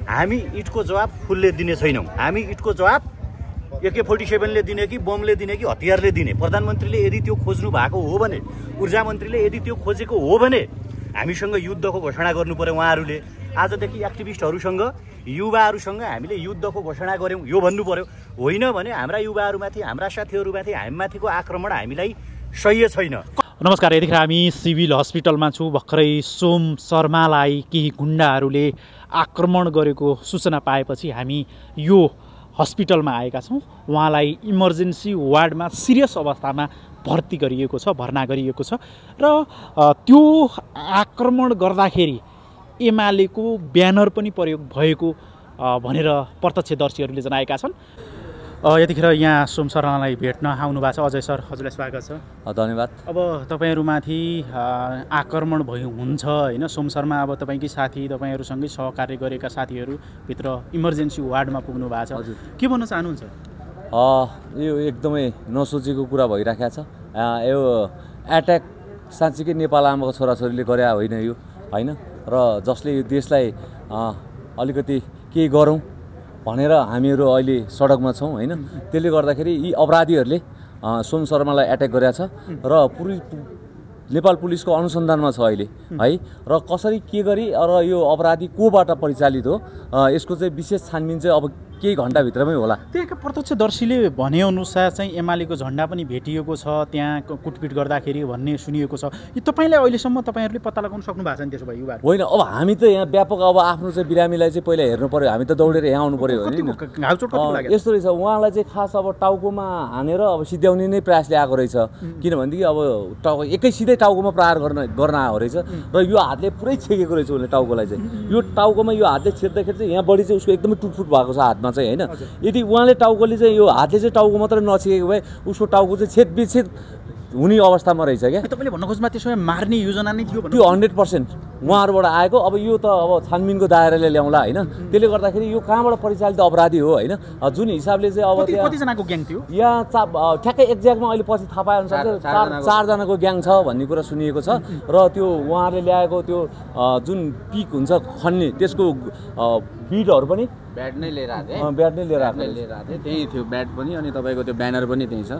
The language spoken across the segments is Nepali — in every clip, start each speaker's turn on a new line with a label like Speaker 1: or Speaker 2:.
Speaker 1: हामी इटको जवाब फुलले दिने छैनौँ। हामी इटको जवाब AK-47ले दिने कि बमले दिने कि हतियारले दिने। प्रधानमन्त्रीले यदि त्यो खोज्नु भएको हो भने, ऊर्जा मन्त्रीले यदि त्यो खोजेको हो भने हामीसँग युद्धको घोषणा गर्नु पर्यो। उहाँहरूले आजदेखि एक्टिभिस्टहरूसँग, युवाहरूसँग हामीले युद्धको घोषणा गऱ्यौँ यो भन्नु पर्यो। होइन भने हाम्रा युवाहरूमाथि, हाम्रा साथीहरूमाथि हामीमाथिको आक्रमण हामीलाई सह्य छैन।
Speaker 2: नमस्कार, यतिखेर हामी सिभिल हस्पिटलमा छु। भर्खरै सोम शर्मालाई केही गुण्डाहरूले आक्रमण गरेको सूचना पाएपछि हामी यो हस्पिटलमा आएका छौँ। उहाँलाई इमर्जेन्सी वार्डमा सिरियस अवस्थामा भर्ती गरिएको छ, भर्ना गरिएको छ र त्यो आक्रमण गर्दाखेरि एमालेको ब्यानर पनि प्रयोग भएको भनेर प्रत्यक्षदर्शीहरूले जनाएका छन्। यतिखेर यहाँ सोम शर्मालाई भेट्न आउनु भएको छ। अजय सर, हजुरलाई स्वागत छ।
Speaker 3: धन्यवाद।
Speaker 2: अब तपाईँहरूमाथि आक्रमण भयो हुन्छ होइन, सोम शर्मा अब तपाईँकै साथी, तपाईँहरूसँगै सहकार्य गरेका साथीहरूभित्र इमर्जेन्सी वार्डमा पुग्नु भएको छ।
Speaker 3: हजुर,
Speaker 2: के भन्न चाहनुहुन्छ?
Speaker 3: यो एकदमै नसोचेको कुरा भइराखेको छ। यो एट्याक साँच्चीकै नेपाल आमाको छोराछोरीले गरे होइन यो, होइन, र जसले यो देशलाई अलिकति केही गरौँ भनेर हामीहरू अहिले सडकमा छौँ होइन। त्यसले गर्दाखेरि यी अपराधीहरूले सोम शर्मालाई एट्याक गरेका छ र नेपाल पुलिसको अनुसन्धानमा छ अहिले है। र कसरी के गरी र यो अपराधी कोबाट परिचालित हो यसको चाहिँ विशेष छानबिन चाहिँ अब केही घन्टाभित्रमै होला।
Speaker 2: त्यहाँका प्रत्यक्षदर्शीले भनेअनुसार चाहिँ एमालेको झन्डा पनि भेटिएको छ त्यहाँ कुटपिट गर्दाखेरि भन्ने सुनिएको छ। यो तपाईँलाई अहिलेसम्म तपाईँहरूले पत्ता लगाउन सक्नु भएको छ नि? त्यसो भए युवा
Speaker 3: होइन, अब हामी त यहाँ व्यापक अब आफ्नो चाहिँ बिरामीलाई चाहिँ पहिला हेर्नु पऱ्यो। हामी त दौडेर यहाँ आउनु पऱ्यो होइन। यस्तो रहेछ, उहाँलाई चाहिँ खास अब टाउकोमा हानेर अब सिध्याउने नै प्रयासले आएको रहेछ। किनभनेदेखि अब एकै सिधै टाउकोमा प्रहार गर्न आएको रहेछ र यो हातले पुरै छेकेको रहेछ उसले टाउकोलाई चाहिँ। यो टाउकोमा यो हातले छेक्दाखेरि चाहिँ यहाँ बढी चाहिँ उसको एकदमै टुटफुट भएको छ हातमा चाहिँ होइन। यदि उहाँले टाउकोले चाहिँ यो हातले चाहिँ टाउको मात्रै नछेकेको भए उसको टाउको चाहिँ छेदविच्छेद हुने अवस्थामा रहेछ क्या।
Speaker 2: तपाईँले भन्न खोज्मा त्यसो भए मार्ने योजना नै थियो?
Speaker 3: त्यो 100% उहाँहरूबाट आएको। अब यो त अब छानबिनको दायराले ल्याउँला होइन। त्यसले गर्दाखेरि यो कहाँबाट परिचालित अपराधी हो होइन, जुन हिसाबले चाहिँ अब
Speaker 2: कतिजनाको ग्याङ थियो
Speaker 3: यहाँ ठ्याक्कै एक्ज्याक्टमा अहिले पछि थाहा पाएअनुसार चारजनाको ग्याङ छ भन्ने कुरा सुनिएको छ। र त्यो उहाँहरूले ल्याएको त्यो जुन पिक हुन्छ खन्ने त्यसको बिडहरू पनि
Speaker 4: ब्याट नै लिएर आएको
Speaker 3: थिएँ, ब्याट नै लिएर
Speaker 4: थिएँ, त्यही थियो ब्याट पनि। अनि तपाईँको त्यो ब्यानर पनि त्यही छ।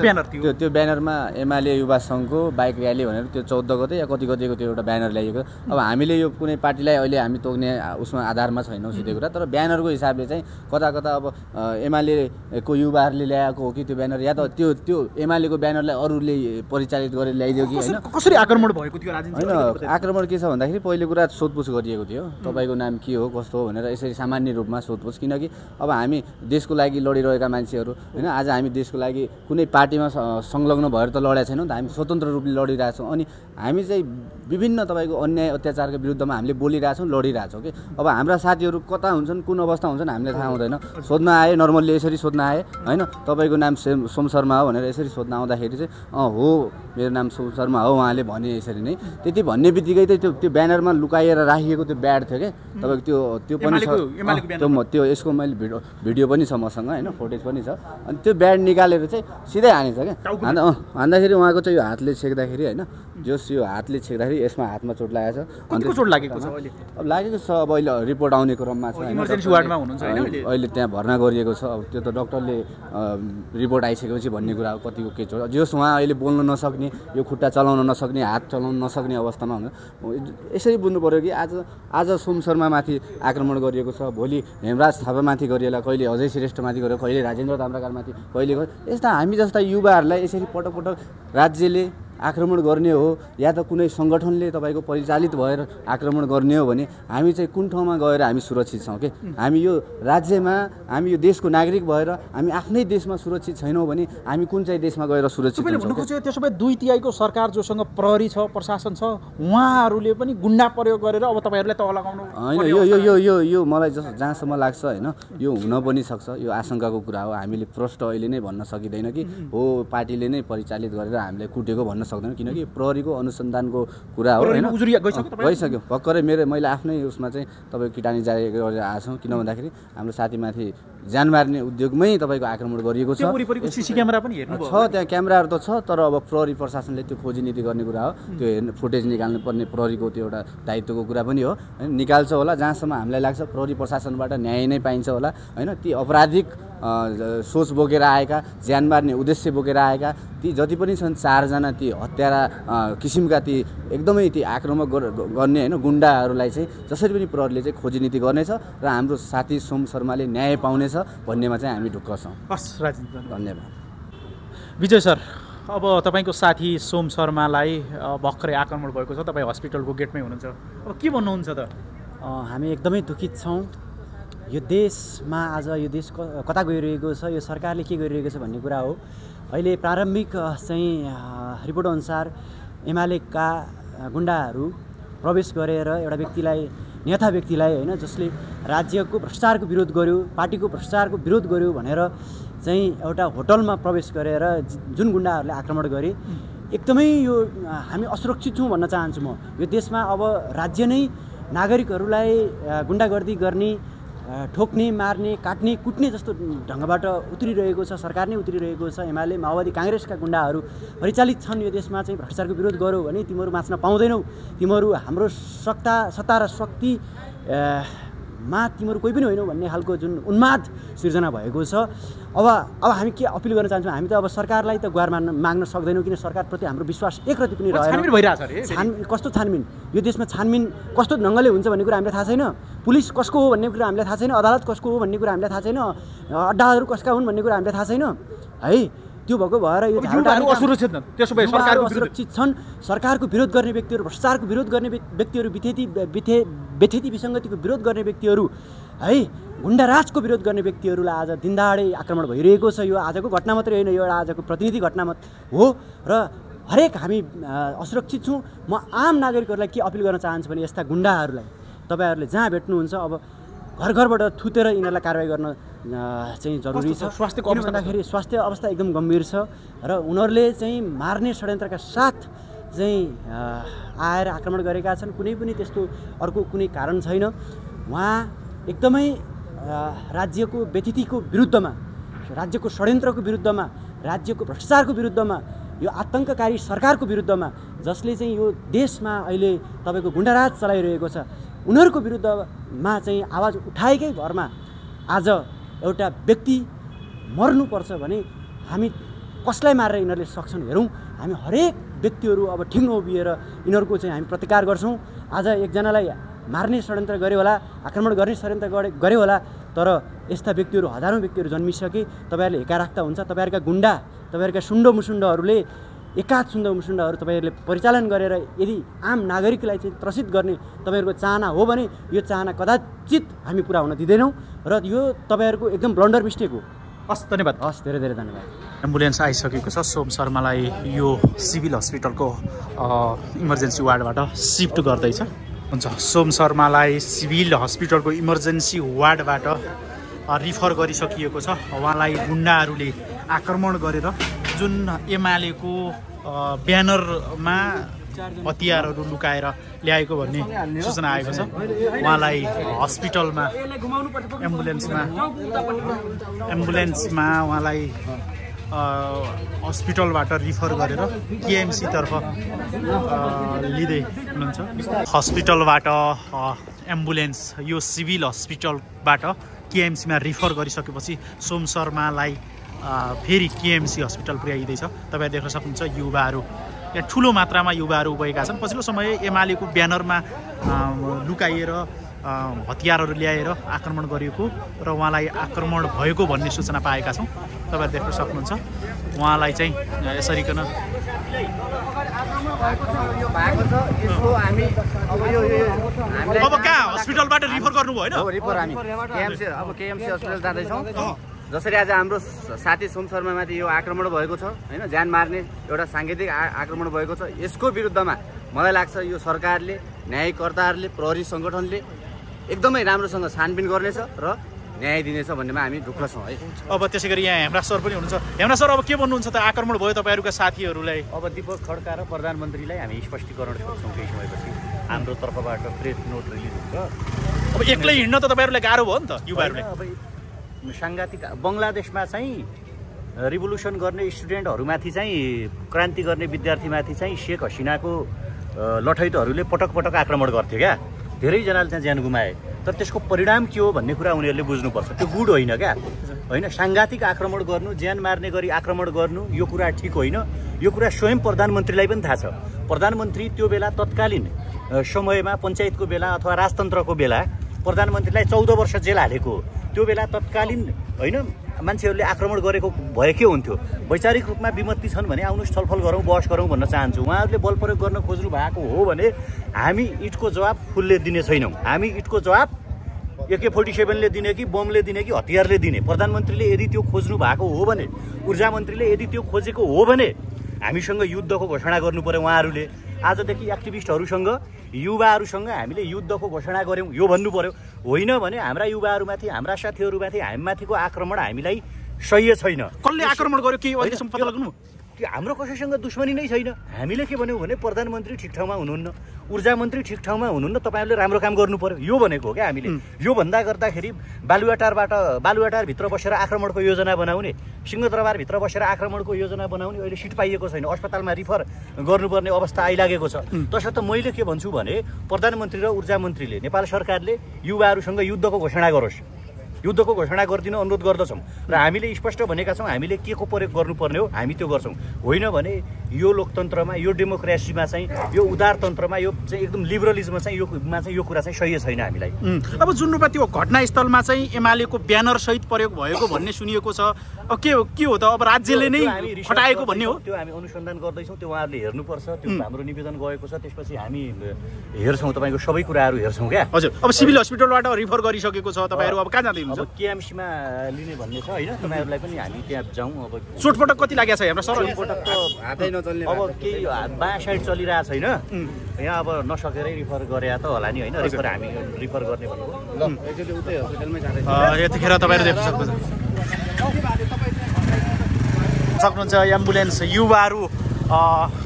Speaker 2: ब्यानर थियो
Speaker 4: त्यो ब्यानरमा एमाले युवा सङ्घको बाइक र्याली भनेर त्यो 14 गते या कति गतिको त्यो एउटा ब्यानर ल्याइएको। अब हामीले यो कुनै पार्टीलाई अहिले हामी तोक्ने उसमा आधारमा छैनौँ सिधै कुरा, तर ब्यानरको हिसाबले चाहिँ कता कता अब एमालेको युवाहरूले ल्याएको हो कि त्यो ब्यानर, या त त्यो एमालेको ब्यानरलाई अरूले परिचालित गरेर ल्याइदियो कि होइन।
Speaker 2: कसरी आक्रमण भएको थियो राजनीति?
Speaker 4: होइन, आक्रमण के छ भन्दाखेरि पहिले कुरा सोधपुछ गरिएको थियो, तपाईँको नाम के हो कस्तो हो भनेर यसरी सामान्य रूपमा सोधपुछ। किनकि अब हामी देशको लागि लडिरहेका मान्छेहरू होइन, आज हामी देशको लागि कुनै पार्टीमा संलग्न भएर त लडेका छैनौँ, हामी स्वतन्त्र रूपले लडिरहेछौँ। अनि हामी चाहिँ विभिन्न तपाईँको अन्याय अत्याचारको विरुद्धमा हामीले बोलिरहेछौँ, लडिरहेछौँ कि। अब हाम्रा साथीहरू कता हुन्छन्, कुन अवस्था हुन्छन् हामीलाई थाहा हुँदैन। सोध्न आए, नर्मल्ली यसरी सोध्न आए होइन, तपाईँको नाम सोम शर्मा हो भनेर यसरी सोध्न आउँदाखेरि चाहिँ हो मेरो नाम सोम शर्मा हो उहाँले भने यसरी नै। त्यति भन्ने बित्तिकै चाहिँ त्यो ब्यानरमा लुकाएर राखिएको त्यो ब्याड थियो क्या तपाईँको, त्यो पनि छ। त्यो यसको मैले भिडियो पनि छ मसँग होइन, फुटेज पनि छ। अनि त्यो ब्याड निकालेर चाहिँ सिधै हानेछ क्या। हान्दाखेरि उहाँको चाहिँ यो हातले छेक्दाखेरि होइन, जस यो हातले छेक्दाखेरि यसमा हातमा चोट लागेको छ।
Speaker 2: कतिको चोट लागेको छ?
Speaker 4: अब लागेको छ, अब अहिले रिपोर्ट आउने क्रममा छ।
Speaker 2: इमर्जेन्सी वार्डमा हुनुहुन्छ होइन
Speaker 4: अहिले, त्यहाँ भर्ना गरिएको छ। अब त्यो त डक्टरले रिपोर्ट आइसकेपछि भन्ने कुरा हो कतिको के चोट। जस उहाँ अहिले बोल्न नसक्ने, यो खुट्टा चलाउन नसक्ने, हात चलाउन नसक्ने अवस्थामा हुनु। यसरी बुझ्नु पऱ्यो कि आज सोम शर्मामाथि आक्रमण गरिएको छ, भोलि हेमराज थापामाथि गरिएला, कहिले अजय श्रेष्ठमाथि गर्यो, कहिले राजेन्द्र ताम्राकारमाथि, कहिले यस्ता हामी जस्ता युवाहरूलाई यसरी पटक पटक राज्यले आक्रमण गर्ने हो या त कुनै सङ्गठनले तपाईँको परिचालित भएर आक्रमण गर्ने हो भने हामी चाहिँ कुन ठाउँमा गएर हामी सुरक्षित छौँ कि? हामी यो राज्यमा, हामी यो देशको नागरिक भएर हामी आफ्नै देशमा सुरक्षित छैनौँ भने हामी कुन चाहिँ देशमा गएर सुरक्षित हुन्छौँ?
Speaker 2: त्यसो भए 2 तिहाईको सरकार जोसँग प्रहरी छ, प्रशासन छ, उहाँहरूले पनि गुन्डा प्रयोग गरेर अब तपाईँहरूलाई तह लगाउनु
Speaker 4: होइन। यो मलाई जहाँसम्म लाग्छ होइन, यो हुन पनि सक्छ। यो आशंकाको कुरा हो, हामीले प्रष्ट अहिले नै भन्न सकिँदैन कि हो पार्टीले नै परिचालित गरेर हामीले कुटेको भन्न सक्दैनौँ किनकि प्रहरीको अनुसन्धानको कुरा हो होइन गइसक्यो भर्खरै मैले आफ्नै उसमा चाहिँ तपाईँको किटानी जारी गरेर आएको छौँ किन भन्दाखेरि हाम्रो साथीमाथि ज्यान मार्ने उद्योगमै तपाईँको आक्रमण गरिएको छ त्यहाँ क्यामेराहरू त छ तर अब प्रहरी प्रशासनले त्यो खोजी नीति गर्ने कुरा हो त्यो हेर्ने फुटेज निकाल्नु पर्ने प्रहरीको त्यो एउटा दायित्वको कुरा पनि हो होइन निकाल्छ होला जहाँसम्म हामीलाई लाग्छ प्रहरी प्रशासनबाट न्याय नै पाइन्छ होला होइन ती अपराधिक सोच बोकेर आएका ज्यान मार्ने उद्देश्य बोकेर आएका ती जति पनि छन् 4 जना ती हत्यारा किसिमका ती एकदमै ती आक्रमक गर्ने होइन गुन्डाहरूलाई चाहिँ जसरी पनि प्रहरीले चाहिँ खोजी नीति गर्नेछ र हाम्रो साथी सोम शर्माले न्याय पाउनेछ भन्नेमा चाहिँ हामी ढुक्क छौँ। धन्यवाद।
Speaker 2: विजय सर, अब तपाईँको साथी सोम शर्मालाई भर्खरै आक्रमण भएको छ, तपाईँ हस्पिटलको गेटमै हुनुहुन्छ, अब के भन्नुहुन्छ त?
Speaker 5: हामी एकदमै दुखित छौँ। यो देशमा आज यो देश कता गइरहेको छ, यो सरकारले के गरिरहेको छ भन्ने कुरा हो। अहिले प्रारम्भिक चाहिँ रिपोर्ट अनुसार एमालेका गुन्डाहरू प्रवेश गरेर एउटा व्यक्तिलाई नेता व्यक्तिलाई होइन जसले राज्यको भ्रष्टाचारको विरोध गर्यो, पार्टीको भ्रष्टाचारको विरोध गर्यो भनेर चाहिँ एउटा होटलमा प्रवेश गरेर जुन गुन्डाहरूले आक्रमण गरे एकदमै यो हामी असुरक्षित छौँ भन्न चाहन्छु म। यो देशमा अब राज्य नै नागरिकहरूलाई गुन्डागर्दी गर्ने, ठोक्ने, मार्ने, काट्ने, कुट्ने जस्तो ढङ्गबाट उत्रिरहेको छ, सरकार नै उत्रिरहेको छ। एमाले, माओवादी, काङ्ग्रेसका गुन्डाहरू परिचालित छन् यो देशमा चाहिँ भ्रष्टाचारको विरोध गर्यो भने तिमीहरू बाँच्न पाउँदैनौ, तिमीहरू हाम्रो सत्ता र शक्ति मा तिमीहरू कोही पनि होइनौ भन्ने खालको जुन उन्माद सिर्जना भएको छ। अब हामी के अपिल गर्न चाहन्छौँ, हामी त अब सरकारलाई त गुहार माग्न सक्दैनौँ किन सरकारप्रति हाम्रो विश्वास एकरति पनि रहेन। कस्तो छानबिन यो देशमा छानबिन कस्तो ढङ्गले हुन्छ भन्ने कुरा हामीलाई थाहा छैन, पुलिस कसको हो भन्ने कुरा हामीलाई थाहा छैन, अदालत कसको हो भन्ने कुरा हामीलाई थाहा छैन, अड्डाहरू कसका हुन् भन्ने कुरा हामीलाई थाहा छैन है। त्यो भएको भएर यो असुरक्षित छन्। सरकारको विरोध गर्ने व्यक्तिहरू, भ्रष्टाचारको विरोध गर्ने व्यक्तिहरू, बेथेती विसङ्गतिको विरोध गर्ने व्यक्तिहरू है, गुन्डाराजको विरोध गर्ने व्यक्तिहरूलाई आज दिनदहाडे आक्रमण भइरहेको छ। यो आजको घटना मात्रै होइन, यो आजको प्रतिनिधि घटना हो र हरेक हामी असुरक्षित छौँ। म आम नागरिकहरूलाई के अपिल गर्न चाहन्छु भने यस्ता गुन्डाहरूलाई तपाईँहरूले जहाँ भेट्नुहुन्छ अब घर घरबाट थुतेर यिनीहरूलाई कारवाही गर्न चाहिँ जरुरी छ। भन्दाखेरि स्वास्थ्य अवस्था एकदम गम्भीर छ र उनीहरूले चाहिँ मार्ने षड्यन्त्रका साथ चाहिँ आएर आक्रमण गरेका छन्। कुनै पनि त्यस्तो अर्को कुनै कारण छैन। उहाँ एकदमै राज्यको व्यतिथिको विरुद्धमा, राज्यको षड्यन्त्रको विरुद्धमा, राज्यको भ्रष्टाचारको विरुद्धमा, यो आतङ्ककारी सरकारको विरुद्धमा जसले चाहिँ यो देशमा अहिले तपाईँको गुन्डाराज चलाइरहेको छ उनीहरूको विरुद्धमा चाहिँ आवाज उठाएकै भरमा आज एउटा व्यक्ति मर्नुपर्छ भने हामी कसलाई मारेर यिनीहरूले सक्छन् हेरौँ। हामी हरेक व्यक्तिहरू अब ठिक नउभिएर यिनीहरूको चाहिँ हामी प्रतिकार गर्छौँ। आज एकजनालाई मार्ने षड्यन्त्र गऱ्यो होला, आक्रमण गर्ने षड्यन्त्र गऱ्यो होला, तर यस्ता व्यक्तिहरू हजारौँ व्यक्तिहरू जन्मिसके तपाईँहरूले हेका राख्दा हुन्छ। तपाईँहरूका गुन्डा, तपाईँहरूका सुन्डोमुसुन्डहरूले, एकाध सुन्डोमुसुन्डहरू तपाईँहरूले परिचालन गरेर यदि आम नागरिकलाई चाहिँ त्रसित गर्ने तपाईँहरूको चाहना हो भने यो चाहना कदाचित हामी पुरा हुन दिँदैनौँ र यो तपाईँहरूको एकदम ब्लन्डर मिस्टेक हो।
Speaker 2: हस्, धन्यवाद।
Speaker 5: हस्, धेरै धेरै धन्यवाद।
Speaker 2: एम्बुलेन्स आइसकेको छ। सोम शर्मालाई यो सिभिल हस्पिटलको इमर्जेन्सी वार्डबाट सिफ्ट गर्दैछ। हुन्छ, सोम शर्मालाई सिभिल हस्पिटलको इमर्जेन्सी वार्डबाट रिफर गरिसकिएको छ। उहाँलाई गुन्डाहरूले आक्रमण गरेर जुन एमालेको ब्यानरमा हतियारहरू लुकाएर ल्याएको भन्ने सूचना आएको छ। उहाँलाई हस्पिटलमा एम्बुलेन्समा उहाँलाई हस्पिटलबाट रिफर गरेर केएमसी तर्फ लिँदै हुनुहुन्छ। हस्पिटलबाट एम्बुलेन्स यो सिभिल हस्पिटलबाट केएमसीमा रिफर गरिसकेपछि सोम शर्मालाई फेरि केएमसी हस्पिटल पुर्याइँदैछ। तपाईँ देख्न सक्नुहुन्छ युवाहरू, यहाँ ठुलो मात्रामा युवाहरू गएका छन्। पछिल्लो समय एमालेको ब्यानरमा लुकाइएर हतियारहरू ल्याएर आक्रमण गरिएको र उहाँलाई आक्रमण भएको भन्ने सूचना पाएका छौँ। तपाईँ देख्न सक्नुहुन्छ उहाँलाई चाहिँ यसरीकन अब कहाँ हस्पिटलबाट रिफर गर्नुभयो होइन?
Speaker 4: रिफर हामी केएमसी हस्पिटल जाँदैछौँ। जसरी आज हाम्रो साथी सोम शर्मामाथि यो आक्रमण भएको छ होइन, ज्यान मार्ने एउटा साङ्गीतिक आक्रमण भएको छ, यसको विरुद्धमा मलाई लाग्छ यो सरकारले, न्यायकर्ताहरूले, प्रहरी सङ्गठनले एकदमै राम्रोसँग छानबिन गर्नेछ र न्याय दिनेछ भन्नेमा हामी ढुक्क छौँ है।
Speaker 2: अब त्यसै गरी यहाँ हेमराज सर पनि हुनुहुन्छ। हेमराज सर अब के भन्नुहुन्छ त, आक्रमण भयो तपाईँहरूका साथीहरूलाई?
Speaker 1: अब दीपक खड्का र प्रधानमन्त्रीलाई हामी स्पष्टीकरण सक्छौँ केही समयपछि। हाम्रो तर्फबाट प्रेस नोट रिलिज हुन्छ।
Speaker 2: अब एक्लै हिँड्न त तपाईँहरूलाई गाह्रो भयो नि त युवाहरूले।
Speaker 1: अब साङ्घातिक बङ्गलादेशमा चाहिँ रिभोल्युसन गर्ने स्टुडेन्टहरूमाथि चाहिँ क्रान्ति गर्ने विद्यार्थीमाथि चाहिँ शेख हसिनाको लठैतहरूले पटक पटक आक्रमण गर्थ्यो क्या। धेरैजनाले त्यहाँ ज्यान गुमाए। तर त्यसको परिणाम के हो भन्ने कुरा उनीहरूले बुझ्नुपर्छ। त्यो गुड होइन क्या, होइन। साङ्घातिक आक्रमण गर्नु, ज्यान मार्ने गरी आक्रमण गर्नु यो कुरा ठिक होइन। यो कुरा स्वयं प्रधानमन्त्रीलाई पनि थाहा छ। प्रधानमन्त्री त्यो बेला तत्कालीन समयमा पञ्चायतको बेला अथवा राजतन्त्रको बेला प्रधानमन्त्रीलाई 14 वर्ष जेल हालेको। त्यो बेला तत्कालीन होइन मान्छेहरूले आक्रमण गरेको भए के हुन्थ्यो? वैचारिक रूपमा विमति छन् भने आउनुहोस् छलफल गरौँ, बहस गरौँ भन्न चाहन्छु। उहाँहरूले बल प्रयोग गर्न खोज्नु भएको हो भने हामी इटको जवाब फुलले दिने छैनौँ। हामी इटको जवाब AK-47ले दिने कि बमले दिने कि हतियारले दिने। प्रधानमन्त्रीले यदि त्यो खोज्नु भएको हो भने, ऊर्जा मन्त्रीले यदि त्यो खोजेको हो भने हामीसँग युद्धको घोषणा गर्नु पर्यो। उहाँहरूले आजदेखि एक्टिभिस्टहरूसँग, युवाहरूसँग हामीले युद्धको घोषणा गऱ्यौँ यो भन्नु पर्यो। होइन भने हाम्रा युवाहरूमाथि, हाम्रा साथीहरूमाथि, हामीमाथिको आक्रमण हामीलाई सह्य छैन।
Speaker 2: कसले आक्रमण गर्यो के अहिलेसम्म पत्ता लाग्नु?
Speaker 1: हाम्रो कसैसँग दुश्मनी नै छैन। हामीले के भन्यौँ भने प्रधानमन्त्री ठिक ठाउँमा हुनुहुन्न, ऊर्जा मन्त्री ठिक ठाउँमा हुनुहुन्न, तपाईँहरूले राम्रो काम गर्नु पर्यो यो भनेको हो क्या हामीले। यो भन्दा गर्दाखेरि बालुवाटारभित्र बसेर आक्रमणको योजना बनाउने, सिंहदरबारभित्र बसेर आक्रमणको योजना बनाउने अहिले सिट पाइएको छैन। अस्पतालमा रिफर गर्नुपर्ने अवस्था आइलागेको छ। तसर्थ मैले के भन्छु भने प्रधानमन्त्री र ऊर्जा मन्त्रीले, नेपाल सरकारले युवाहरूसँग युद्धको घोषणा गरोस्, युद्धको घोषणा गरिदिन अनुरोध गर्दछौँ। र हामीले स्पष्ट भनेका छौँ हामीले के को प्रयोग गर्नुपर्ने हो हामी त्यो गर्छौँ। होइन भने यो लोकतन्त्रमा, यो डेमोक्रेसीमा चाहिँ, यो उदारतन्त्रमा, यो चाहिँ एकदम लिबरलिजममा चाहिँ यो कुरा चाहिँ सही छैन हामीलाई।
Speaker 2: अब जुन रूपमा त्यो घटनास्थलमा चाहिँ एमालेको ब्यानर सहित प्रयोग भएको भन्ने सुनिएको छ। अब के हो त, अब राज्यले नै हटाएको भन्ने हो?
Speaker 1: त्यो हामी अनुसन्धान गर्दैछौँ, त्यो उहाँहरूले हेर्नुपर्छ। त्यो हाम्रो निवेदन गएको छ, त्यसपछि हामी हेर्छौँ, तपाईँको सबै कुराहरू हेर्छौँ क्या।
Speaker 2: हजुर, अब सिभिल हस्पिटलबाट रिफर गरिसकेको छ, तपाईँहरू अब कहाँ जाँदै?
Speaker 1: अब KMCमा लिने भन्ने छ होइन। तपाईँहरूलाई पनि हामी त्यहाँ जाउँ। अब
Speaker 2: चोटपटक कति लागेको छ हेर्नु सर?
Speaker 1: चोटपटक त हातै नचल्ने, अब केही बायाँ साइड चलिरहेको छैन यहाँ। अब नसकेरै रिफर गरे त होला नि होइन। रिफर हामी रिफर गर्ने भनेको
Speaker 2: यतिखेर तपाईँहरू देख्न सक्नुहुन्छ एम्बुलेन्स, युवाहरू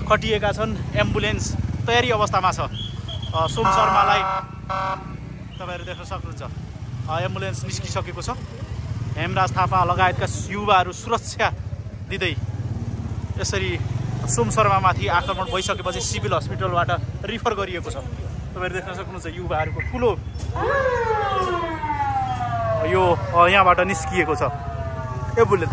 Speaker 2: खटिएका छन्। एम्बुलेन्स तयारी अवस्थामा छ। सोम शर्मालाई तपाईँहरू देख्न सक्नुहुन्छ। एम्बुलेन्स निस्किसकेको छ। हेमराज थापा लगायतका युवाहरू सुरक्षा दिँदै यसरी सोम शर्मामाथि आक्रमण भइसकेपछि सिभिल हस्पिटलबाट रिफर गरिएको छ। तपाईँहरू देख्न सक्नुहुन्छ युवाहरूको ठुलो यो यहाँबाट निस्किएको छ एम्बुलेन्स।